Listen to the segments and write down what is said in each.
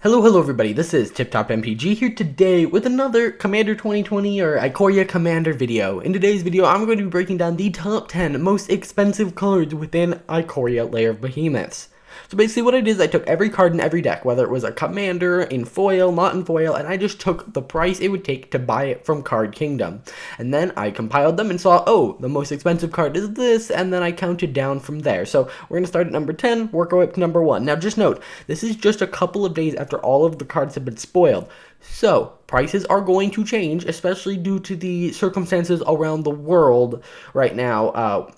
Hello everybody, this is Tip Top MPG here today with another Commander 2020 or Ikoria Commander video. In today's video, I'm going to be breaking down the top 10 most expensive cards within Ikoria Lair of Behemoths. So basically what I did is I took every card in every deck, whether it was a Commander, in foil, not in foil, and I just took the price it would take to buy it from Card Kingdom. And then I compiled them and saw, oh, the most expensive card is this, and then I counted down from there. So we're going to start at number 10, work our way up to number 1. Now just note, this is just a couple of days after all of the cards have been spoiled. So, prices are going to change, especially due to the circumstances around the world right now.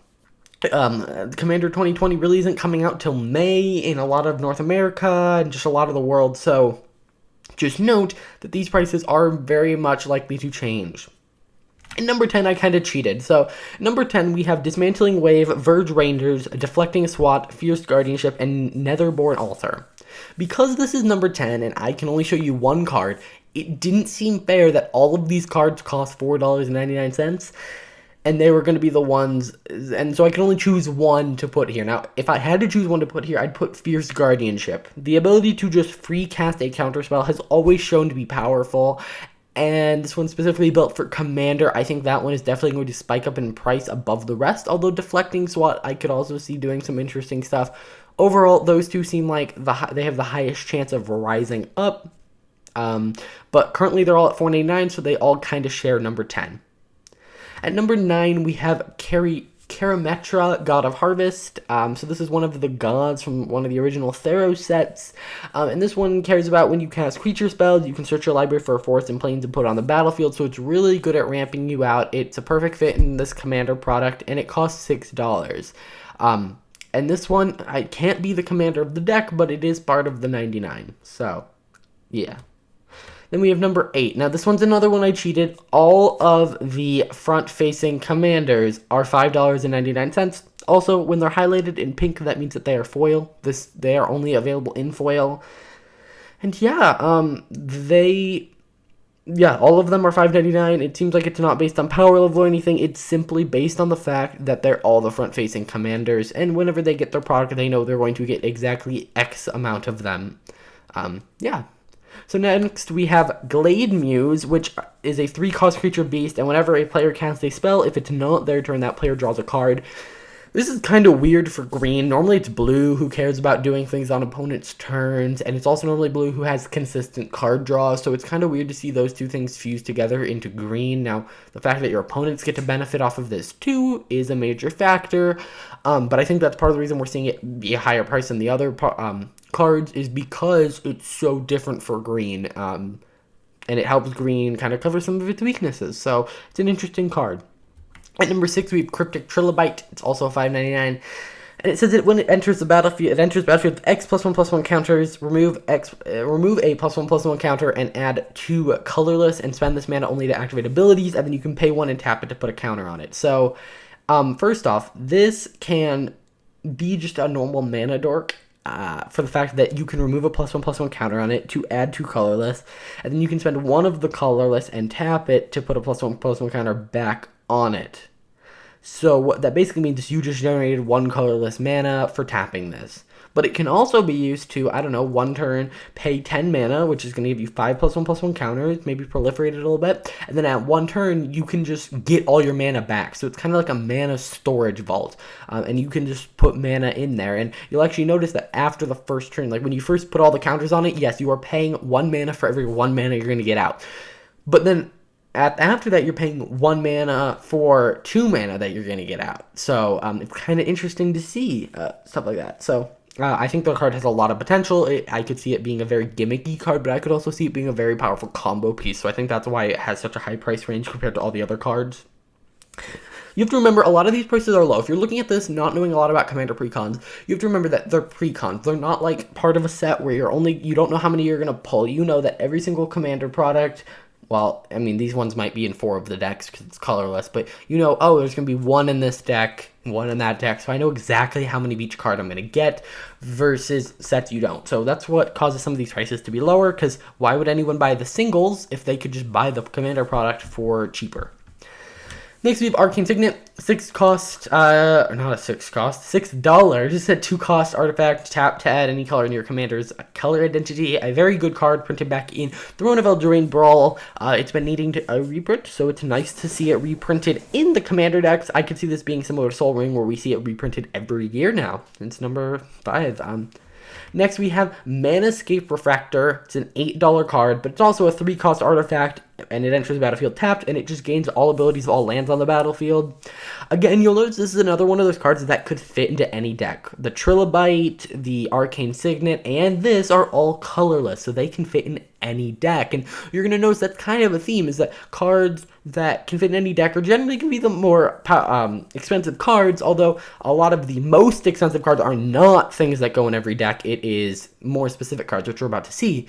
Commander 2020 really isn't coming out till May in a lot of North America and just a lot of the world, so just note that these prices are very much likely to change. In number 10, I kind of cheated. So, number 10, we have Dismantling Wave, Verge Rangers, Deflecting Swat, Fierce Guardianship, and Netherborn Altar. Because this is number 10, and I can only show you one card, it didn't seem fair that all of these cards cost $4.99. And they were going to be the ones, and so I can only choose one to put here. Now, if I had to choose one to put here, I'd put Fierce Guardianship. The ability to just free cast a counterspell has always shown to be powerful, and this one's specifically built for Commander. I think that one is definitely going to spike up in price above the rest, although Deflecting SWAT I could also see doing some interesting stuff. Overall, those two seem like they have the highest chance of rising up, but currently they're all at $4.99, so they all kind of share number 10. At number 9, we have Karametra, God of Harvest. So this is one of the gods from one of the original Theros sets. And this one cares about when you cast creature spells, you can search your library for a forest and plains and put it on the battlefield. So it's really good at ramping you out. It's a perfect fit in this Commander product, and it costs $6. And this one, I can't be the commander of the deck, but it is part of the 99. So, yeah. Then we have number 8. Now, this one's another one I cheated. All of the front-facing commanders are $5.99. Also, when they're highlighted in pink, that means that they are foil. They are only available in foil. And yeah, all of them are $5.99. It seems like it's not based on power level or anything. It's simply based on the fact that they're all the front-facing commanders. And whenever they get their product, they know they're going to get exactly X amount of them. Yeah. So next we have Glade Muse, which is a 3-cost creature beast, and whenever a player casts a spell, if it's not their turn, that player draws a card. This is kind of weird for green. Normally it's blue who cares about doing things on opponents' turns, and it's also normally blue who has consistent card draws, so it's kind of weird to see those two things fused together into green. Now, the fact that your opponents get to benefit off of this too is a major factor, but I think that's part of the reason we're seeing it be a higher price than the other cards is because it's so different for green, and it helps green kind of cover some of its weaknesses, so it's an interesting card. At number 6, we have Cryptic Trilobite. It's also $5.99. And it says that when it enters the battlefield, with X +1/+1 counters, remove a +1/+1 counter, and add 2 colorless, and spend this mana only to activate abilities, and then you can pay 1 and tap it to put a counter on it. So, first off, this can be just a normal mana dork, for the fact that you can remove a +1/+1 counter on it to add 2 colorless, and then you can spend 1 of the colorless and tap it to put a +1/+1 counter back on it. So what that basically means is you just generated 1 colorless mana for tapping this. But it can also be used to, I don't know, 1 turn, pay 10 mana, which is going to give you 5 +1/+1 counters, maybe proliferate it a little bit, and then at 1 turn, you can just get all your mana back. So it's kind of like a mana storage vault, and you can just put mana in there, and you'll actually notice that after the first turn, like when you first put all the counters on it, yes, you are paying 1 mana for every 1 mana you're going to get out. But then after that, you're paying 1 mana for 2 mana that you're going to get out. So it's kind of interesting to see stuff like that. So I think the card has a lot of potential. I could see it being a very gimmicky card, but I could also see it being a very powerful combo piece. So I think that's why it has such a high price range compared to all the other cards. You have to remember, a lot of these prices are low. If you're looking at this not knowing a lot about Commander precons, you have to remember that they're precons. They're not like part of a set where you don't know how many you're going to pull. You know that every single Commander product, well, I mean, these ones might be in 4 of the decks because it's colorless, but you know, oh, there's going to be 1 in this deck, 1 in that deck, so I know exactly how many of each card I'm going to get versus sets you don't. So that's what causes some of these prices to be lower, because why would anyone buy the singles if they could just buy the Commander product for cheaper? Next we have Arcane Signet, $6. Just said 2 cost artifact, tap to add any color in your commander's color identity. A very good card printed back in Throne of Eldraine Brawl. It's been needing a reprint, so it's nice to see it reprinted in the commander decks. I could see this being similar to Sol Ring, where we see it reprinted every year now. It's number 5. Next we have Manascape Refractor. It's an $8 card, but it's also a 3-cost artifact, and it enters the battlefield tapped, and it just gains all abilities of all lands on the battlefield. Again, you'll notice this is another one of those cards that could fit into any deck. The Trilobite, the Arcane Signet, and this are all colorless, so they can fit in any deck. And you're going to notice that's kind of a theme, is that cards that can fit in any deck are generally going to be the more expensive cards, although a lot of the most expensive cards are not things that go in every deck. It is more specific cards, which we're about to see.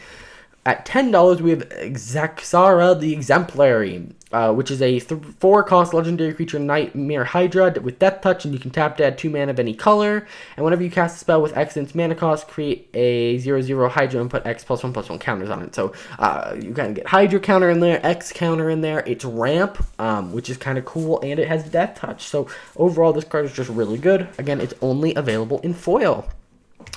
At $10, we have Zaxara the Exemplary, which is a 4-cost legendary creature, Nightmare Hydra with Death Touch, and you can tap to add 2 mana of any color. And whenever you cast a spell with X in its mana cost, create a 0/0 Hydra and put X +1/+1 counters on it. So you kind of get Hydra counter in there, X counter in there. It's ramp, which is kind of cool, and it has Death Touch. So overall, this card is just really good. Again, it's only available in foil.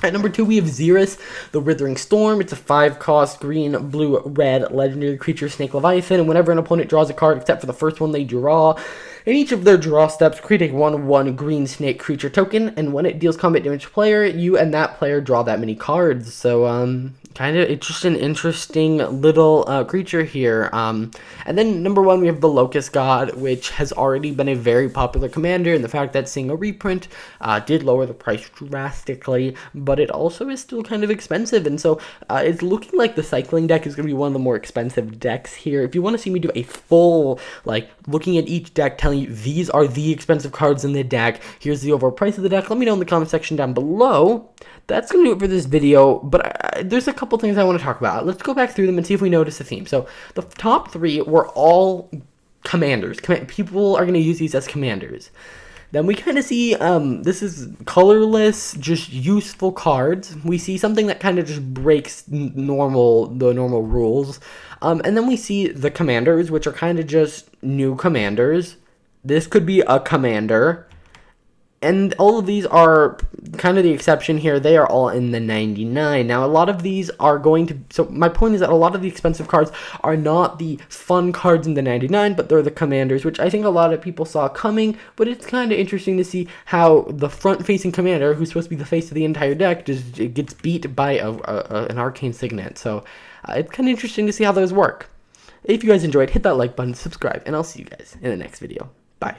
At number 2, we have Xerus, the Withering Storm. It's a 5-cost green, blue, red legendary creature, Snake Leviathan, and whenever an opponent draws a card, except for the first one they draw, in each of their draw steps, create a 1/1 green snake creature token, and when it deals combat damage to player, you and that player draw that many cards. So, it's just an interesting little creature here. And then number 1, we have the Locust God, which has already been a very popular commander, and the fact that seeing a reprint did lower the price drastically, but it also is still kind of expensive, and so it's looking like the cycling deck is going to be one of the more expensive decks here. If you want to see me do a full, looking at each deck, telling you these are the expensive cards in the deck, here's the overall price of the deck, let me know in the comment section down below. That's going to do it for this video, but there's a couple things I want to talk about. Let's go back through them and see if we notice a theme. So the top 3 were all commanders. People are going to use these as commanders. Then we kind of see, this is colorless, just useful cards. We see something that kind of just breaks the normal rules. And then we see the commanders, which are kind of just new commanders. This could be a commander. And all of these are kind of the exception here. They are all in the 99. Now, a lot of these are going to... So, my point is that a lot of the expensive cards are not the fun cards in the 99, but they're the commanders, which I think a lot of people saw coming. But it's kind of interesting to see how the front-facing commander, who's supposed to be the face of the entire deck, just gets beat by an Arcane Signet. So, it's kind of interesting to see how those work. If you guys enjoyed, hit that like button, subscribe, and I'll see you guys in the next video. Bye.